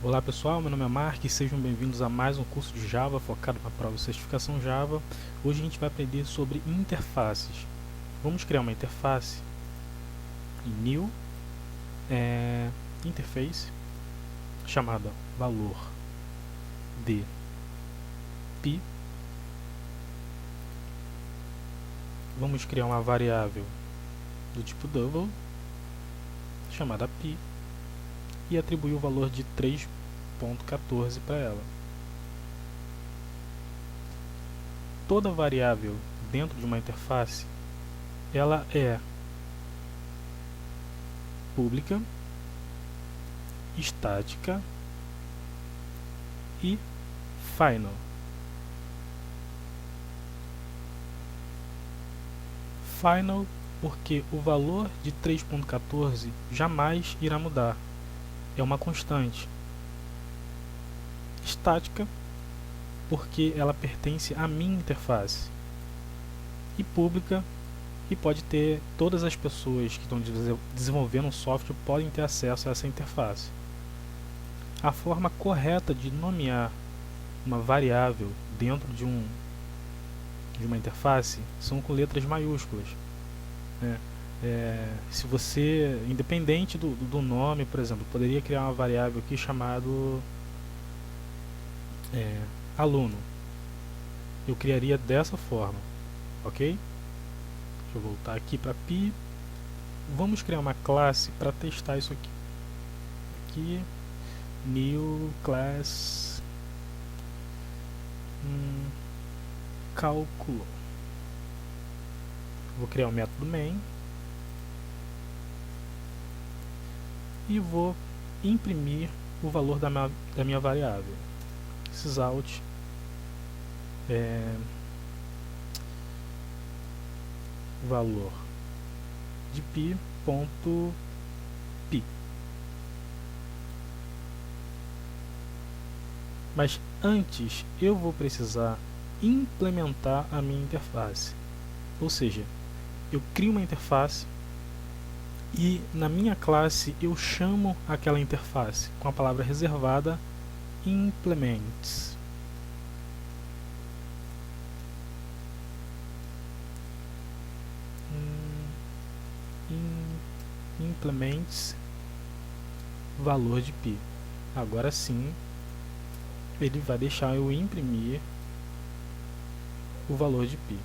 Olá pessoal, meu nome é Mark e sejam bem-vindos a mais um curso de Java focado na prova de certificação Java. Hoje a gente vai aprender sobre interfaces. Vamos criar uma interface em New Interface chamada valor de pi. Vamos criar uma variável do tipo double chamada pi e atribuir o valor de 3.14 para ela. Toda variável dentro de uma interface ela é pública, estática e final. Final porque o valor de 3.14 jamais irá mudar, é uma constante. Estática porque ela pertence à minha interface. E pública e pode ter, todas as pessoas que estão desenvolvendo um software podem ter acesso a essa interface. A forma correta de nomear uma variável dentro de uma interface são com letras maiúsculas, né? Se você, independente do nome, por exemplo, poderia criar uma variável aqui chamado aluno. Eu criaria dessa forma, ok? Deixa eu voltar aqui para pi. Vamos criar uma classe para testar isso aqui. Aqui, new class cálculo. Vou criar um método main e vou imprimir o valor da minha variável. Sysout valor de pi. Mas antes eu vou precisar implementar a minha interface, ou seja, eu crio uma interface e na minha classe eu chamo aquela interface com a palavra reservada implements. Implements valor de pi. Agora sim ele vai deixar eu imprimir o valor de pi.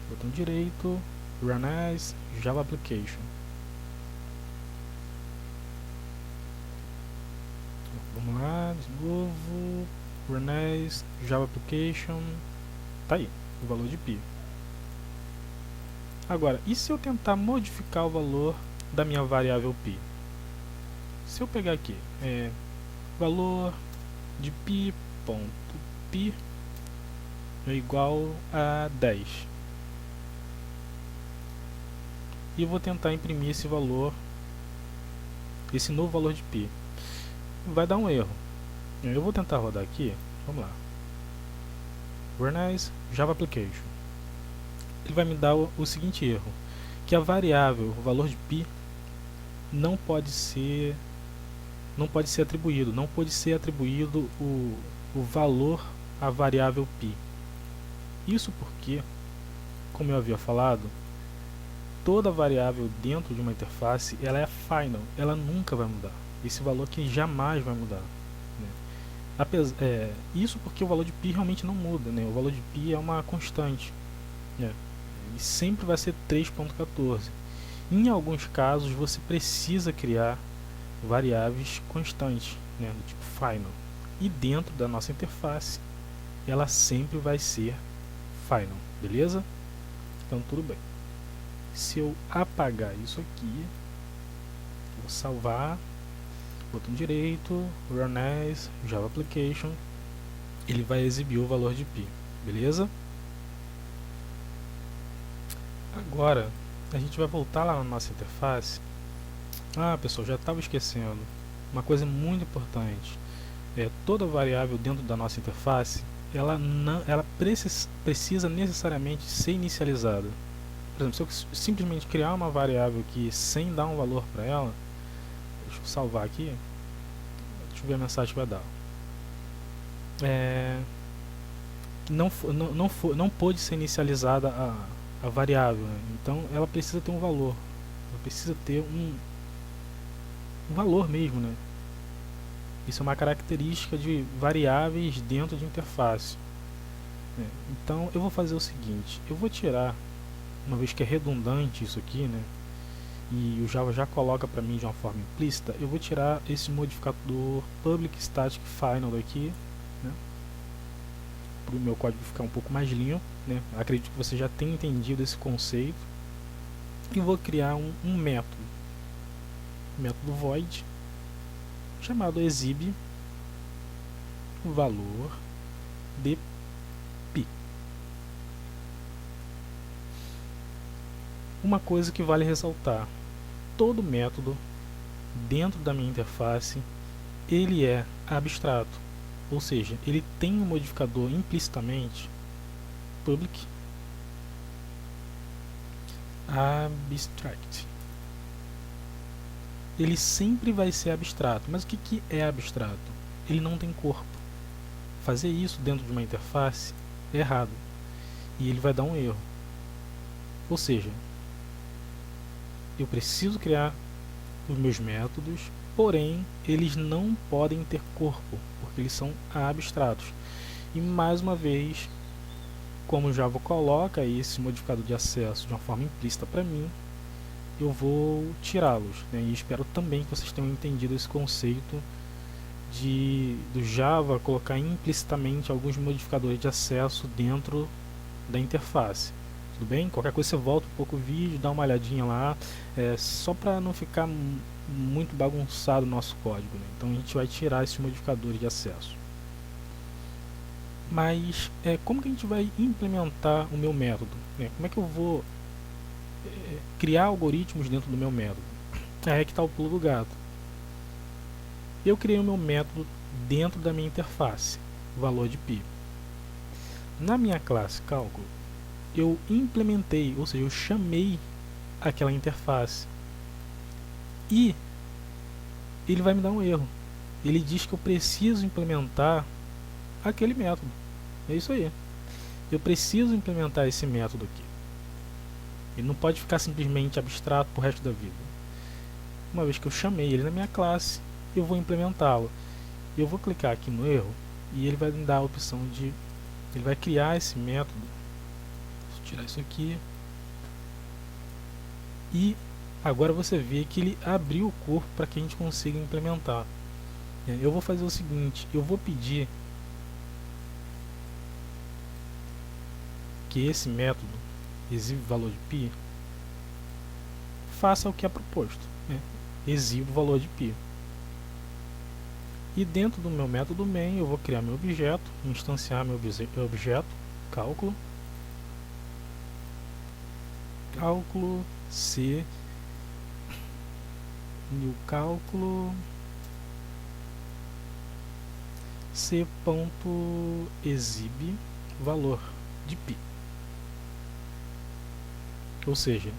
Botão direito, Run as Java Application. Vamos lá, de novo, Run as Java Application. Tá aí, o valor de pi. Agora, e se eu tentar modificar o valor da minha variável pi? Se eu pegar aqui, valor de pi é igual a 10. E eu vou tentar imprimir esse valor, esse novo valor de pi. Vai dar um erro. Eu vou tentar rodar aqui, vamos lá. Run as Java Application. Ele vai me dar o seguinte erro, que a variável, o valor de pi, não pode ser atribuído, não pode ser atribuído o valor à variável pi. Isso porque, como eu havia falado, toda variável dentro de uma interface ela é final, ela nunca vai mudar. Esse valor aqui jamais vai mudar, né? Isso porque o valor de pi realmente não muda, né? O valor de pi é uma constante, né? E sempre vai ser 3.14. Em alguns casos você precisa criar variáveis constantes, né, do tipo final, e dentro da nossa interface ela sempre vai ser final, beleza? Então tudo bem. Se eu apagar isso aqui, vou salvar, botão direito, Run as Java Application, ele vai exibir o valor de pi, beleza? Agora a gente vai voltar lá na nossa interface. Pessoal, já estava esquecendo uma coisa muito importante. Toda variável dentro da nossa interface ela precisa necessariamente ser inicializada. Por exemplo, se eu simplesmente criar uma variável aqui sem dar um valor para ela, deixa eu salvar aqui, deixa Deixa eu ver a mensagem que vai dar. Não pôde ser inicializada a variável, né? Então ela precisa ter um valor, ela precisa ter um valor mesmo, né? Isso é uma característica de variáveis dentro de interface, né? Então eu vou fazer o seguinte, eu vou tirar, uma vez que é redundante isso aqui, né? E o Java já coloca para mim de uma forma implícita, eu vou tirar esse modificador public static final daqui, né? Para o meu código ficar um pouco mais limpo, né? Acredito que você já tenha entendido esse conceito. E vou criar um método void, chamado exibe valor de pi. Uma coisa que vale ressaltar: todo método dentro da minha interface ele é abstrato, ou seja, ele tem um modificador implicitamente public abstract. Ele sempre vai ser abstrato. Mas o que é abstrato? Ele não tem corpo. Fazer isso dentro de uma interface é errado e ele vai dar um erro. Ou seja, eu preciso criar os meus métodos, porém eles não podem ter corpo, porque eles são abstratos. E mais uma vez, como o Java coloca esse modificador de acesso de uma forma implícita para mim, eu vou tirá-los, né? E espero também que vocês tenham entendido esse conceito do Java colocar implicitamente alguns modificadores de acesso dentro da interface. Tudo bem? Qualquer coisa você volta um pouco o vídeo, dá uma olhadinha lá, só para não ficar muito bagunçado o nosso código, né? Então a gente vai tirar esses modificadores de acesso. Mas como que a gente vai implementar o meu método, né? Como é que eu vou criar algoritmos dentro do meu método? Aí que está o pulo do gato. Eu criei o meu método dentro da minha interface, valor de pi. Na minha classe cálculo, eu implementei, ou seja, eu chamei aquela interface e ele vai me dar um erro. Ele diz que eu preciso implementar aquele método. É isso aí. Eu preciso implementar esse método aqui. Ele não pode ficar simplesmente abstrato pro resto da vida. Uma vez que eu chamei ele na minha classe, eu vou implementá-lo. Eu vou clicar aqui no erro e ele vai me dar a opção de... ele vai criar esse método. Vou tirar isso aqui. E agora você vê que ele abriu o corpo para que a gente consiga implementar. Eu vou fazer o seguinte, eu vou pedir que esse método exibe valor de pi faça o que é proposto, né? Exibe o valor de pi. E dentro do meu método main eu vou criar meu objeto, instanciar meu objeto cálculo C new cálculo c.exibe valor de pi. Ou seja,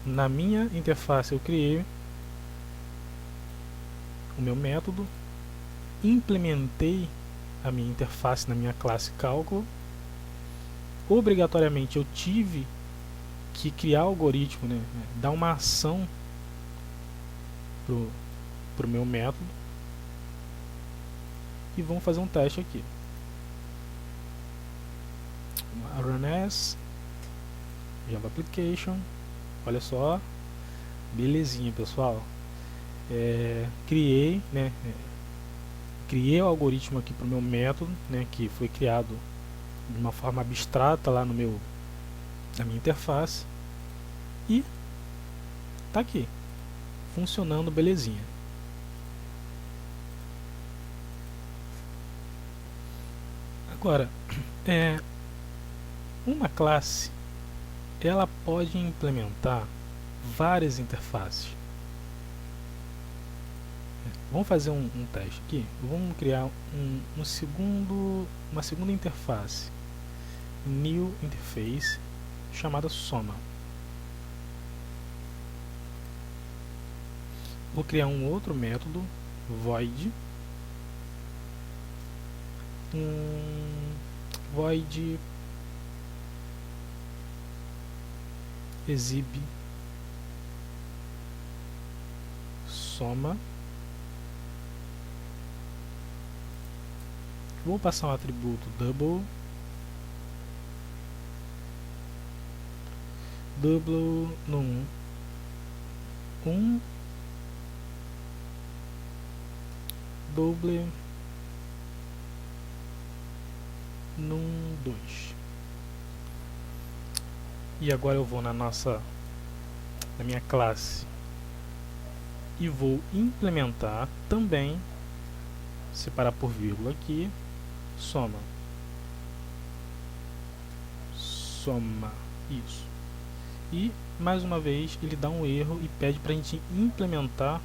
na minha interface eu criei o meu método, implementei a minha interface na minha classe cálculo. Obrigatoriamente eu tive que criar algoritmo, né? Dar uma ação pro meu método. E vamos fazer um teste aqui. Run as Java Application. Olha só, belezinha, pessoal. Criei, né? Criei o algoritmo aqui para o meu método, né? Que foi criado de uma forma abstrata lá na minha interface. E tá aqui, funcionando belezinha. Agora, uma classe ela pode implementar várias interfaces. Vamos fazer um teste aqui. Vamos criar uma segunda interface, new interface, chamada soma. Vou criar um outro método void void exibe soma. Vou passar um atributo double no 1, double no 2. E agora eu vou na minha classe e vou implementar também, separar por vírgula aqui, soma, isso. E mais uma vez ele dá um erro e pede para a gente implementar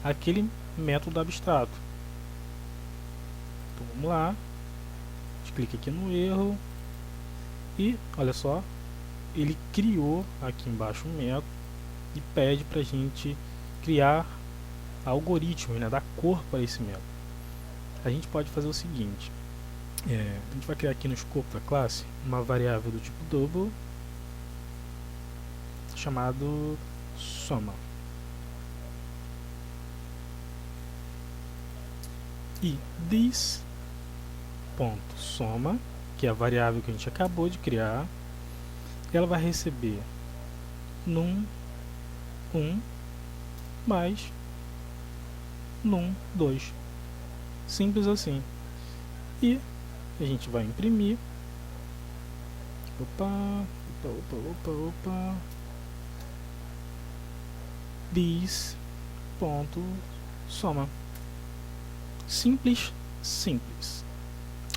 aquele método abstrato. Então vamos lá, a gente clica aqui no erro e olha só, ele criou aqui embaixo um método e pede para a gente criar algoritmos, né, dar cor para esse método. A gente pode fazer o seguinte, a gente vai criar aqui no escopo da classe uma variável do tipo double chamado soma. E this.soma, que é a variável que a gente acabou de criar, ela vai receber num 1 mais num 2. Simples assim. E a gente vai imprimir. Opa. This.soma. Simples.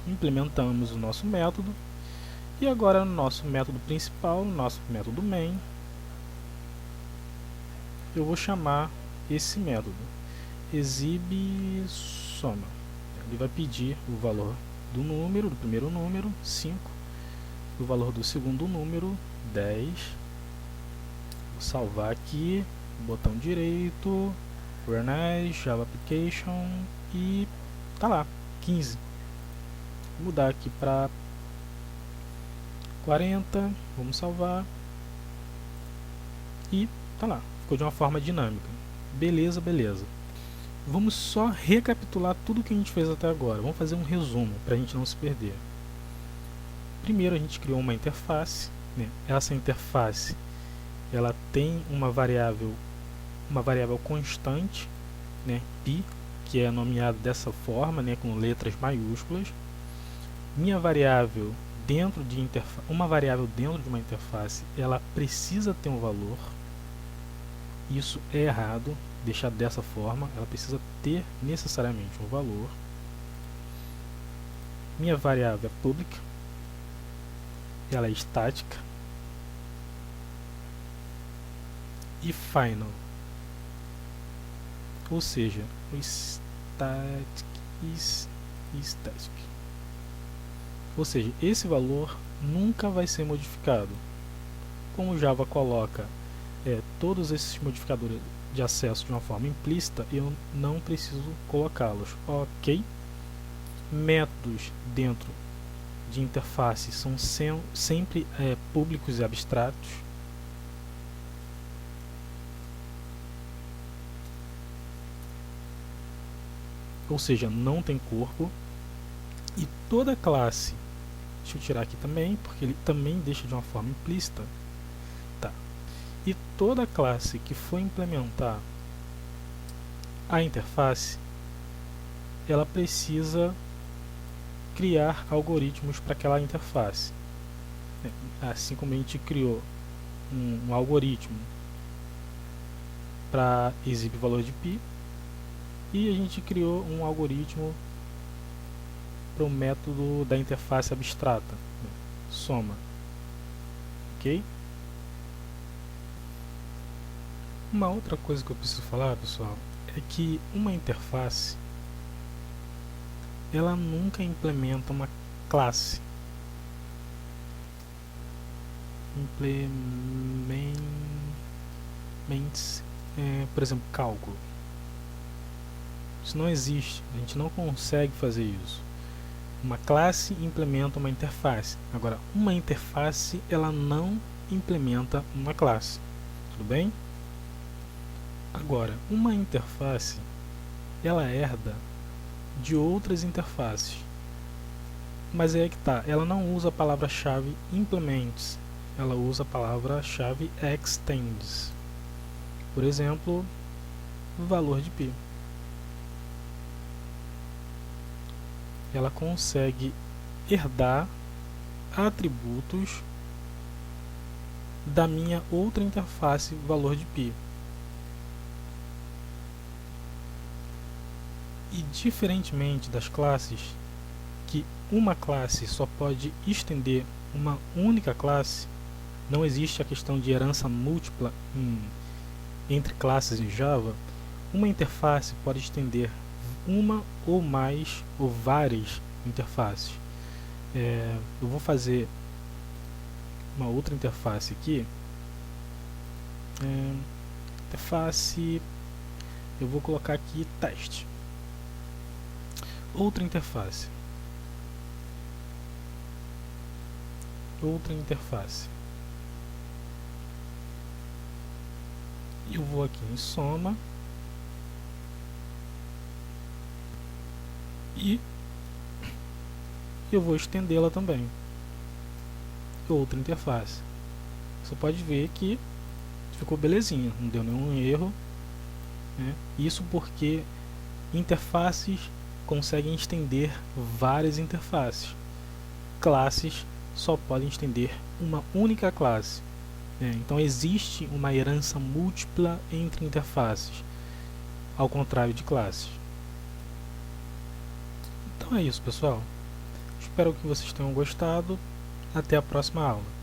Implementamos o nosso método. E agora no nosso método principal, no nosso método main, eu vou chamar esse método exibe soma. Ele vai pedir o valor do número, do primeiro número, 5, o valor do segundo número, 10. Vou salvar aqui, botão direito, Run as, Java Application e tá lá, 15. Vou mudar aqui para 40, vamos salvar e tá lá, ficou de uma forma dinâmica. Beleza. Vamos só recapitular tudo que a gente fez até agora. Vamos fazer um resumo para a gente não se perder. Primeiro a gente criou uma interface, né? Essa interface ela tem uma variável constante, né? Pi, que é nomeado dessa forma, né? Com letras maiúsculas. Minha variável uma variável dentro de uma interface, ela precisa ter um valor. Isso é errado, deixar dessa forma, ela precisa ter necessariamente um valor. Minha variável é public, ela é estática. E final, ou seja, o static is static. Ou seja, esse valor nunca vai ser modificado. Como o Java coloca todos esses modificadores de acesso de uma forma implícita, eu não preciso colocá-los. Ok? Métodos dentro de interface são sempre públicos e abstratos. Ou seja, não tem corpo. E toda classe, deixa eu tirar aqui também, porque ele também deixa de uma forma implícita. Tá. E toda classe que for implementar a interface, ela precisa criar algoritmos para aquela interface. Assim como a gente criou um algoritmo para exibir valor de π, e a gente criou um algoritmo para o método da interface abstrata, soma. Ok? Uma outra coisa que eu preciso falar, pessoal, é que uma interface ela nunca implementa uma classe. Por exemplo, cálculo. Isso não existe, a gente não consegue fazer isso. Uma classe implementa uma interface. Agora, uma interface ela não implementa uma classe. Tudo bem? Agora, uma interface ela herda de outras interfaces. Mas é que tá, ela não usa a palavra-chave implements, ela usa a palavra-chave extends. Por exemplo, valor de π. Ela consegue herdar atributos da minha outra interface valor de π. E diferentemente das classes, que uma classe só pode estender uma única classe, não existe a questão de herança múltipla entre classes em Java, uma interface pode estender uma ou mais ou várias interfaces. Eu vou fazer uma outra interface aqui. Interface, eu vou colocar aqui teste. Outra interface. Eu vou aqui em soma e eu vou estendê-la também. Outra interface. Você pode ver que ficou belezinha, não deu nenhum erro, né? Isso porque interfaces conseguem estender várias interfaces. Classes só podem estender uma única classe. Então existe uma herança múltipla entre interfaces, ao contrário de classes. Então é isso, pessoal. Espero que vocês tenham gostado. Até a próxima aula.